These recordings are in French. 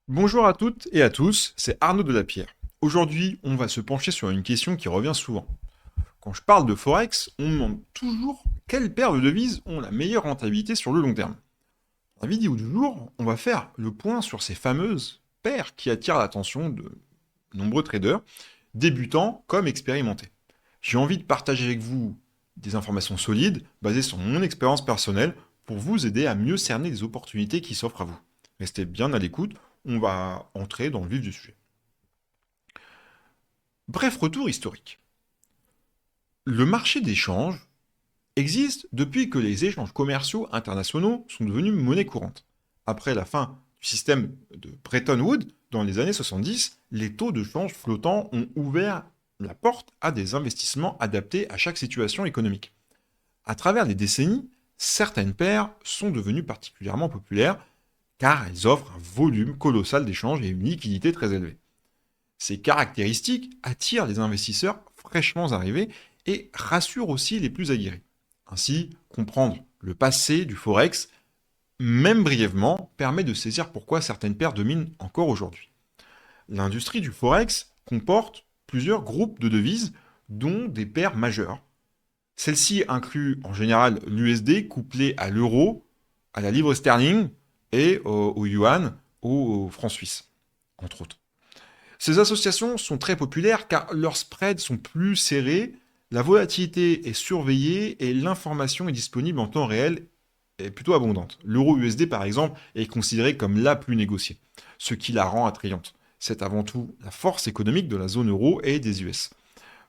Bonjour à toutes et à tous, c'est Arnaud Delapierre. Aujourd'hui, on va se pencher sur une question qui revient souvent. Quand je parle de Forex, on me demande toujours quelles paires de devises ont la meilleure rentabilité sur le long terme. Dans la vidéo du jour, on va faire le point sur ces fameuses paires qui attirent l'attention de nombreux traders, débutants comme expérimentés. J'ai envie de partager avec vous des informations solides basées sur mon expérience personnelle pour vous aider à mieux cerner les opportunités qui s'offrent à vous. Restez bien à l'écoute, on va entrer dans le vif du sujet. Bref retour historique. Le marché d'échange existe depuis que les échanges commerciaux internationaux sont devenus monnaie courante. Après la fin du système de Bretton Woods, dans les années 70, les taux de change flottants ont ouvert la porte à des investissements adaptés à chaque situation économique. À travers les décennies, certaines paires sont devenues particulièrement populaires car elles offrent un volume colossal d'échanges et une liquidité très élevée. Ces caractéristiques attirent les investisseurs fraîchement arrivés et rassurent aussi les plus aguerris. Ainsi, comprendre le passé du Forex, même brièvement, permet de saisir pourquoi certaines paires dominent encore aujourd'hui. L'industrie du Forex comporte plusieurs groupes de devises, dont des paires majeures. Celles-ci incluent en général l'USD couplé à l'euro, à la livre sterling et au yuan ou au franc suisse, entre autres. Ces associations sont très populaires car leurs spreads sont plus serrés, la volatilité est surveillée et l'information est disponible en temps réel et plutôt abondante. L'euro USD par exemple est considéré comme la plus négociée, ce qui la rend attrayante. C'est avant tout la force économique de la zone euro et des US.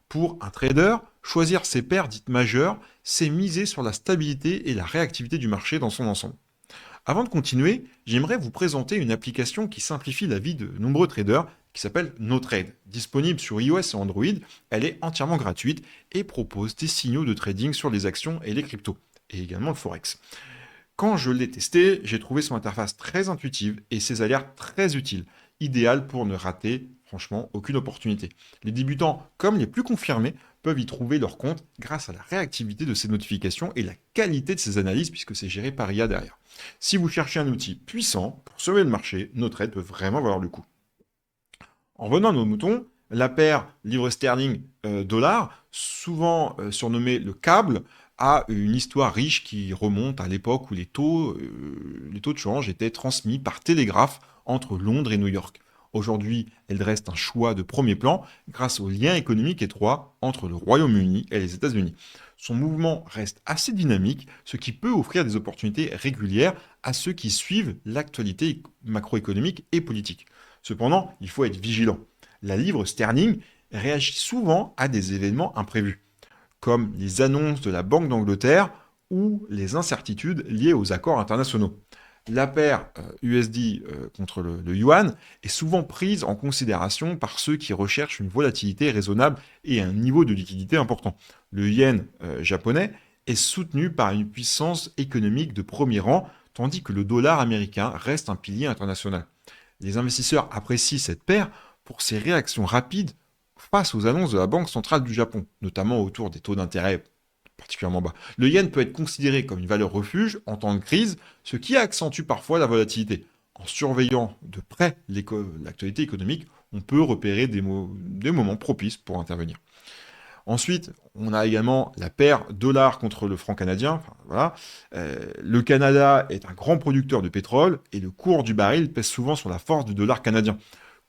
Pour un trader, choisir ses paires dites majeures, c'est miser sur la stabilité et la réactivité du marché dans son ensemble. Avant de continuer, j'aimerais vous présenter une application qui simplifie la vie de nombreux traders qui s'appelle NoTrade. Disponible sur iOS et Android, elle est entièrement gratuite et propose des signaux de trading sur les actions et les cryptos, et également le Forex. Quand je l'ai testé, j'ai trouvé son interface très intuitive et ses alertes très utiles, idéal pour ne rater franchement aucune opportunité. Les débutants comme les plus confirmés peuvent y trouver leur compte grâce à la réactivité de ces notifications et la qualité de ces analyses puisque c'est géré par IA derrière. Si vous cherchez un outil puissant pour sauver le marché, notre aide peut vraiment valoir le coup. En revenant à nos moutons, la paire livre sterling dollar, souvent surnommée le câble, a une histoire riche qui remonte à l'époque où les taux de change étaient transmis par télégraphe entre Londres et New York. Aujourd'hui, elle reste un choix de premier plan grâce aux liens économiques étroits entre le Royaume-Uni et les États-Unis. Son mouvement reste assez dynamique, ce qui peut offrir des opportunités régulières à ceux qui suivent l'actualité macroéconomique et politique. Cependant, il faut être vigilant. La livre sterling réagit souvent à des événements imprévus, comme les annonces de la Banque d'Angleterre ou les incertitudes liées aux accords internationaux. La paire USD contre le yuan est souvent prise en considération par ceux qui recherchent une volatilité raisonnable et un niveau de liquidité important. Le yen japonais est soutenu par une puissance économique de premier rang, tandis que le dollar américain reste un pilier international. Les investisseurs apprécient cette paire pour ses réactions rapides face aux annonces de la Banque centrale du Japon, notamment autour des taux d'intérêt particulièrement bas. Le yen peut être considéré comme une valeur refuge en temps de crise, ce qui accentue parfois la volatilité. En surveillant de près l'actualité économique, on peut repérer des moments propices pour intervenir. Ensuite, on a également la paire dollar contre le franc canadien. Enfin, voilà. Le Canada est un grand producteur de pétrole et le cours du baril pèse souvent sur la force du dollar canadien.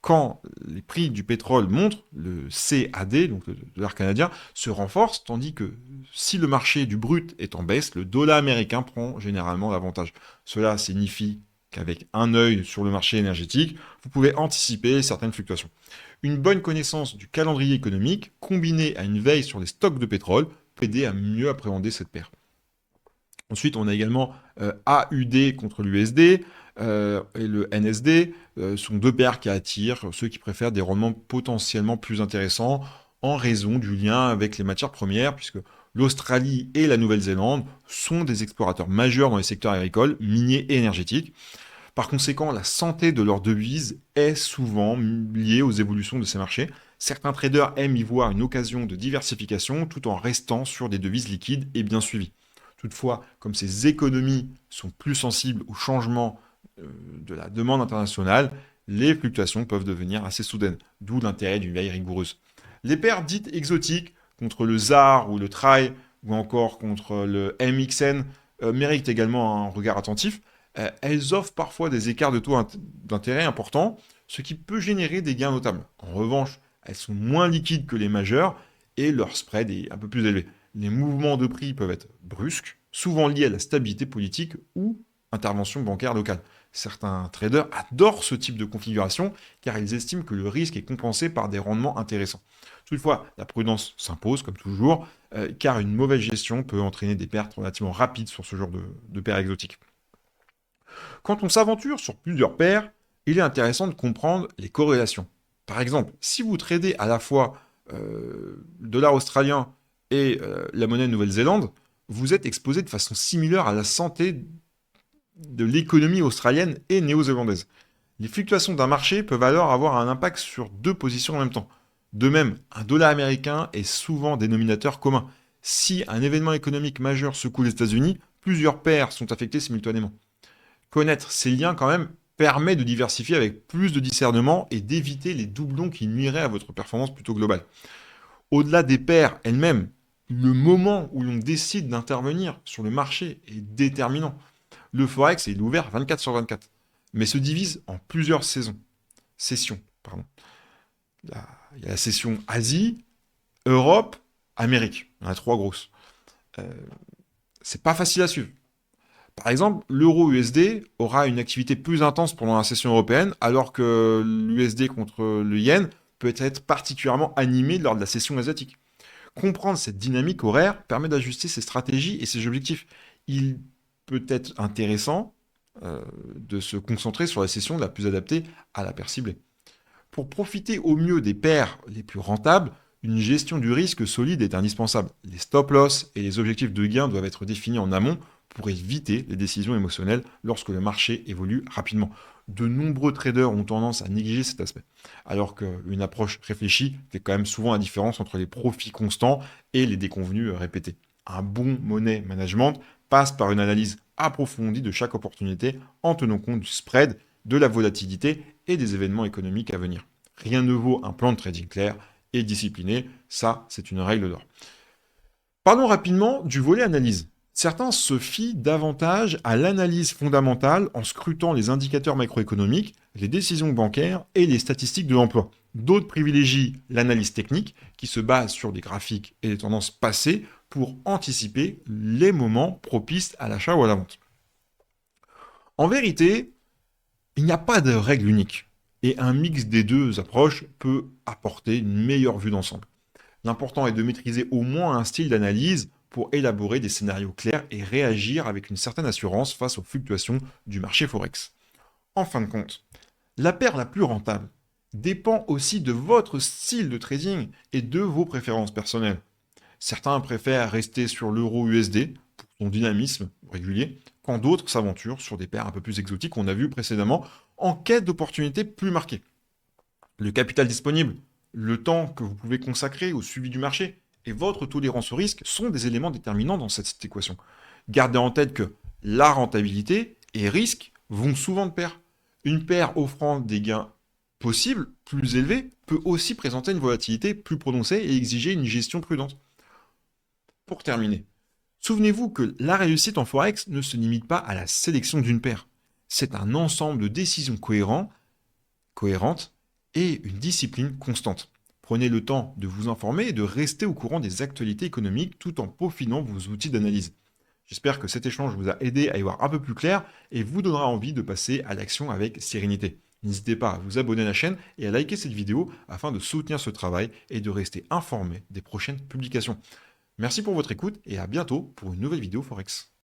Quand les prix du pétrole montent, le CAD, donc le dollar canadien, se renforce, tandis que si le marché du brut est en baisse, le dollar américain prend généralement l'avantage. Cela signifie qu'avec un œil sur le marché énergétique, vous pouvez anticiper certaines fluctuations. Une bonne connaissance du calendrier économique, combinée à une veille sur les stocks de pétrole, peut aider à mieux appréhender cette paire. Ensuite, on a également AUD contre l'USD et le NSD. Sont deux paires qui attirent ceux qui préfèrent des rendements potentiellement plus intéressants en raison du lien avec les matières premières, puisque l'Australie et la Nouvelle-Zélande sont des explorateurs majeurs dans les secteurs agricoles, miniers et énergétiques. Par conséquent, la santé de leur devise est souvent liée aux évolutions de ces marchés. Certains traders aiment y voir une occasion de diversification tout en restant sur des devises liquides et bien suivies. Toutefois, comme ces économies sont plus sensibles au changement de la demande internationale, les fluctuations peuvent devenir assez soudaines, d'où l'intérêt d'une veille rigoureuse. Les paires dites exotiques, contre le ZAR ou le TRY, ou encore contre le MXN, méritent également un regard attentif. Elles offrent parfois des écarts de taux d'intérêt importants, ce qui peut générer des gains notables. En revanche, elles sont moins liquides que les majeures et leur spread est un peu plus élevé. Les mouvements de prix peuvent être brusques, souvent liés à la stabilité politique ou intervention bancaire locale. Certains traders adorent ce type de configuration car ils estiment que le risque est compensé par des rendements intéressants. Toutefois, la prudence s'impose, comme toujours, car une mauvaise gestion peut entraîner des pertes relativement rapides sur ce genre de paires exotiques. Quand on s'aventure sur plusieurs paires, il est intéressant de comprendre les corrélations. Par exemple, si vous tradez à la fois le dollar australien et la monnaie de Nouvelle-Zélande, vous êtes exposé de façon similaire à la santé de l'économie australienne et néo-zélandaise. Les fluctuations d'un marché peuvent alors avoir un impact sur deux positions en même temps. De même, un dollar américain est souvent dénominateur commun. Si un événement économique majeur secoue les États-Unis, plusieurs paires sont affectées simultanément. Connaître ces liens quand même permet de diversifier avec plus de discernement et d'éviter les doublons qui nuiraient à votre performance plutôt globale. Au-delà des paires elles-mêmes, le moment où l'on décide d'intervenir sur le marché est déterminant. Le Forex est ouvert 24/24, mais se divise en plusieurs sessions. Il y a la session Asie, Europe, Amérique. Il y en a trois grosses. C'est pas facile à suivre. Par exemple, l'euro USD aura une activité plus intense pendant la session européenne, alors que l'USD contre le yen peut être particulièrement animé lors de la session asiatique. Comprendre cette dynamique horaire permet d'ajuster ses stratégies et ses objectifs. Il peut être intéressant de se concentrer sur la session la plus adaptée à la paire ciblée. Pour profiter au mieux des paires les plus rentables, une gestion du risque solide est indispensable. Les stop-loss et les objectifs de gain doivent être définis en amont pour éviter les décisions émotionnelles lorsque le marché évolue rapidement. De nombreux traders ont tendance à négliger cet aspect, alors qu'une approche réfléchie fait quand même souvent la différence entre les profits constants et les déconvenus répétés. Un bon money management passe par une analyse approfondie de chaque opportunité en tenant compte du spread, de la volatilité et des événements économiques à venir. Rien ne vaut un plan de trading clair et discipliné, ça c'est une règle d'or. Parlons rapidement du volet analyse. Certains se fient davantage à l'analyse fondamentale en scrutant les indicateurs macroéconomiques, les décisions bancaires et les statistiques de l'emploi. D'autres privilégient l'analyse technique qui se base sur des graphiques et des tendances passées pour anticiper les moments propices à l'achat ou à la vente. En vérité, il n'y a pas de règle unique et un mix des deux approches peut apporter une meilleure vue d'ensemble. L'important est de maîtriser au moins un style d'analyse pour élaborer des scénarios clairs et réagir avec une certaine assurance face aux fluctuations du marché Forex. En fin de compte, la paire la plus rentable dépend aussi de votre style de trading et de vos préférences personnelles. Certains préfèrent rester sur l'euro USD pour son dynamisme régulier, quand d'autres s'aventurent sur des paires un peu plus exotiques qu'on a vu précédemment en quête d'opportunités plus marquées. Le capital disponible, le temps que vous pouvez consacrer au suivi du marché et votre tolérance au risque sont des éléments déterminants dans cette équation. Gardez en tête que la rentabilité et risque vont souvent de pair. Une paire offrant des gains possibles plus élevés peut aussi présenter une volatilité plus prononcée et exiger une gestion prudente. Pour terminer, souvenez-vous que la réussite en Forex ne se limite pas à la sélection d'une paire. C'est un ensemble de décisions cohérentes et une discipline constante. Prenez le temps de vous informer et de rester au courant des actualités économiques tout en peaufinant vos outils d'analyse. J'espère que cet échange vous a aidé à y voir un peu plus clair et vous donnera envie de passer à l'action avec sérénité. N'hésitez pas à vous abonner à la chaîne et à liker cette vidéo afin de soutenir ce travail et de rester informé des prochaines publications. Merci pour votre écoute et à bientôt pour une nouvelle vidéo Forex.